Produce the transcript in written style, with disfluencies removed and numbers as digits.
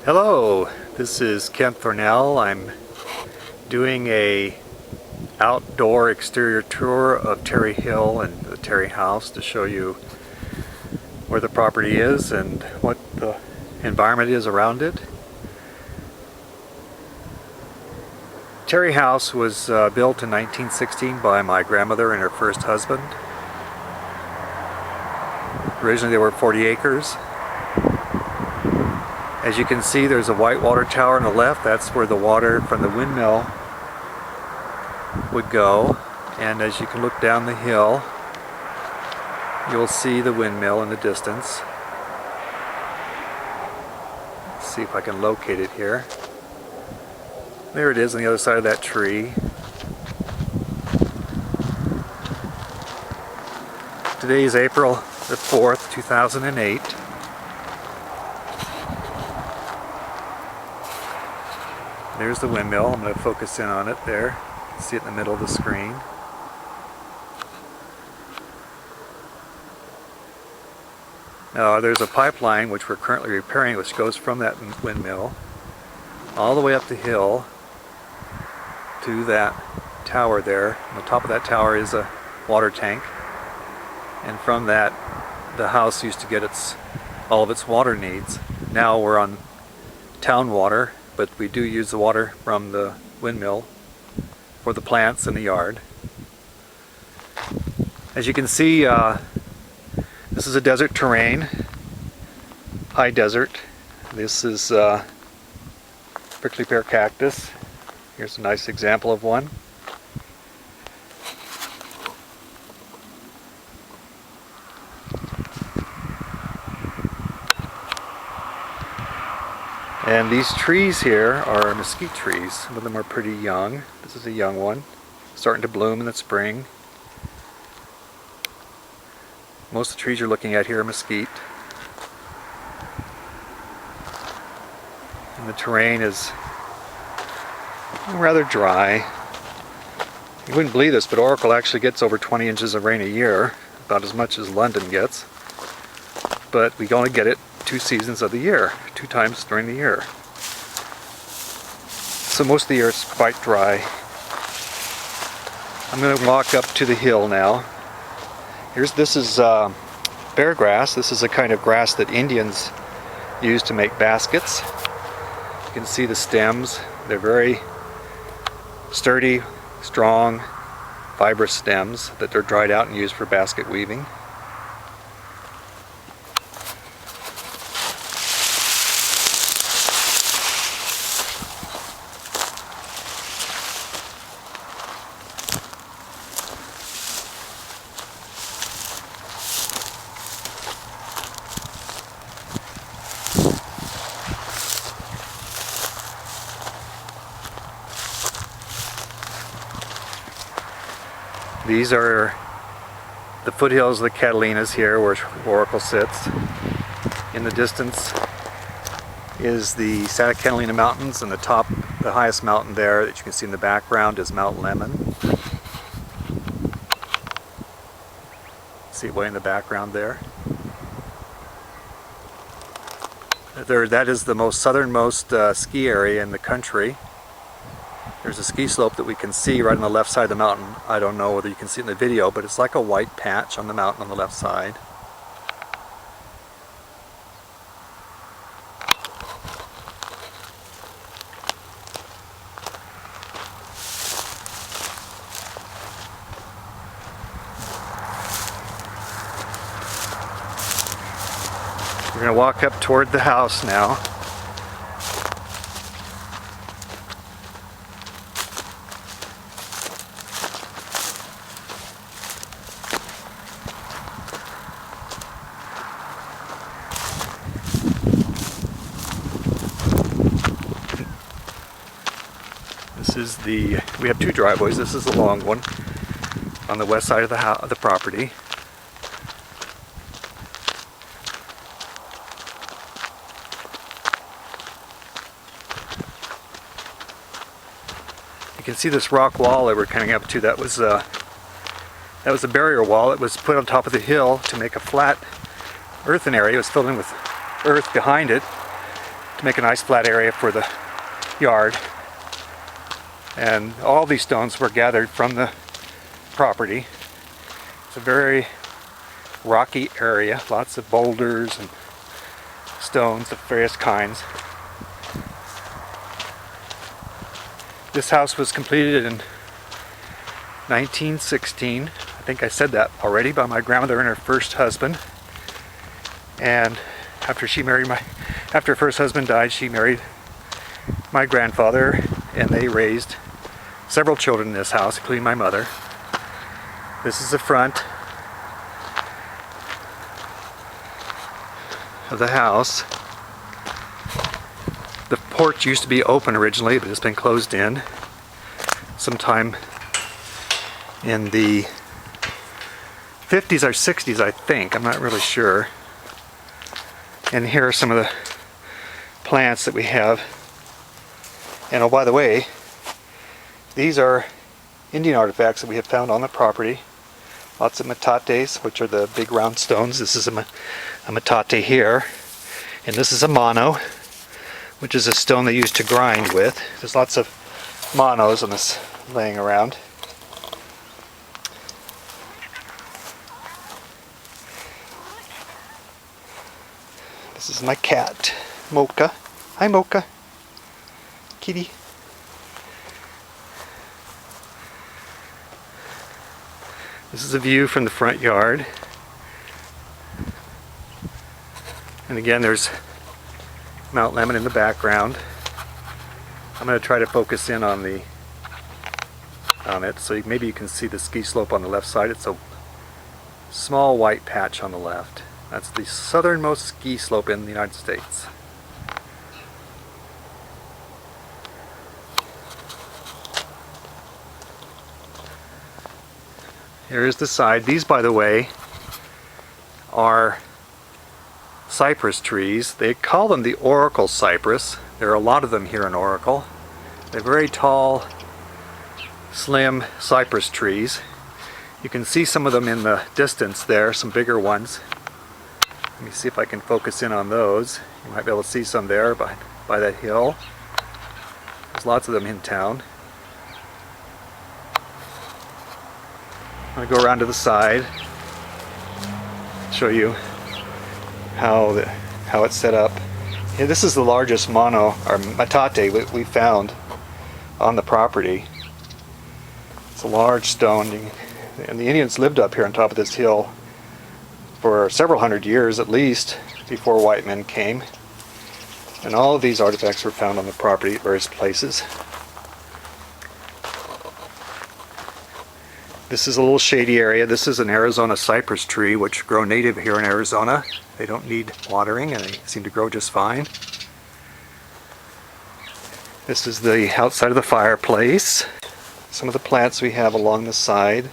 Hello, this is Kent Thornell. I'm doing a outdoor exterior tour of Terry Hill and the Terry House to show you where the property is and what the environment is around it. Terry House was built in 1916 by my grandmother and her first husband. Originally there were 40 acres. As you can see, there's a white water tower on the left. That's where the water from the windmill would go. And as you can look down the hill, you'll see the windmill in the distance. Let's see if I can locate it here. There it is on the other side of that tree. Today is April the 4th, 2008. There's the windmill. I'm going to focus in on it there. You can see it in the middle of the screen. Now there's a pipeline which we're currently repairing, which goes from that windmill all the way up the hill to that tower there. On the top of that tower is a water tank, and from that the house used to get all of its water needs. Now we're on town water, but we do use the water from the windmill for the plants in the yard. As you can see, this is a desert terrain, high desert. This is prickly pear cactus. Here's a nice example of one. And these trees here are mesquite trees. Some of them are pretty young. This is a young one, starting to bloom in the spring. Most of the trees you're looking at here are mesquite. And the terrain is rather dry. You wouldn't believe this, but Oracle actually gets over 20 inches of rain a year, about as much as London gets. But we only get it 2 seasons of the year, 2 times during the year. So most of the year it's quite dry. I'm going to walk up to the hill now. This is bear grass. This is a kind of grass that Indians use to make baskets. You can see the stems. They're very sturdy, strong, fibrous stems that are dried out and used for basket weaving. These are the foothills of the Catalinas here, where Oracle sits. In the distance is the Santa Catalina Mountains, and the highest mountain there that you can see in the background is Mount Lemmon. See it way in the background there. That is the most southernmost ski area in the country. There's a ski slope that we can see right on the left side of the mountain. I don't know whether you can see it in the video, but it's like a white patch on the mountain on the left side. We're going to walk up toward the house now. We have 2 driveways. This is the long one on the west side of the property. You can see this rock wall that we're coming up to. That was a barrier wall that was put on top of the hill to make a flat earthen area. It was filled in with earth behind it, to make a nice flat area for the yard. And all these stones were gathered from the property. It's a very rocky area, lots of boulders and stones of various kinds. This house was completed in 1916. I think I said that already, by my grandmother and her first husband. And after her first husband died, she married my grandfather, and they raised several children in this house, including my mother. This is the front of the house. The porch used to be open originally, but it's been closed in sometime in the 50s or 60s, I think. I'm not really sure. And here are some of the plants that we have. And oh, by the way, these are Indian artifacts that we have found on the property. Lots of metates, which are the big round stones. This is a metate here. And this is a mano, which is a stone they used to grind with. There's lots of manos on this laying around. This is my cat, Mocha. Hi, Mocha. Kitty. This is a view from the front yard. And again, there's Mount Lemmon in the background. I'm going to try to focus in on it so maybe you can see the ski slope on the left side. It's a small white patch on the left. That's the southernmost ski slope in the United States. Here's the side. These, by the way, are cypress trees. They call them the Oracle cypress. There are a lot of them here in Oracle. They're very tall, slim cypress trees. You can see some of them in the distance there, some bigger ones. Let me see if I can focus in on those. You might be able to see some there by that hill. There's lots of them in town. I'm going to go around to the side, show you how it's set up. Yeah, this is the largest mano, or metate, we found on the property. It's a large stone, and the Indians lived up here on top of this hill for several hundred years at least before white men came. And all of these artifacts were found on the property at various places. This is a little shady area. This is an Arizona cypress tree, which grow native here in Arizona. They don't need watering, and they seem to grow just fine. This is the outside of the fireplace. Some of the plants we have along the side.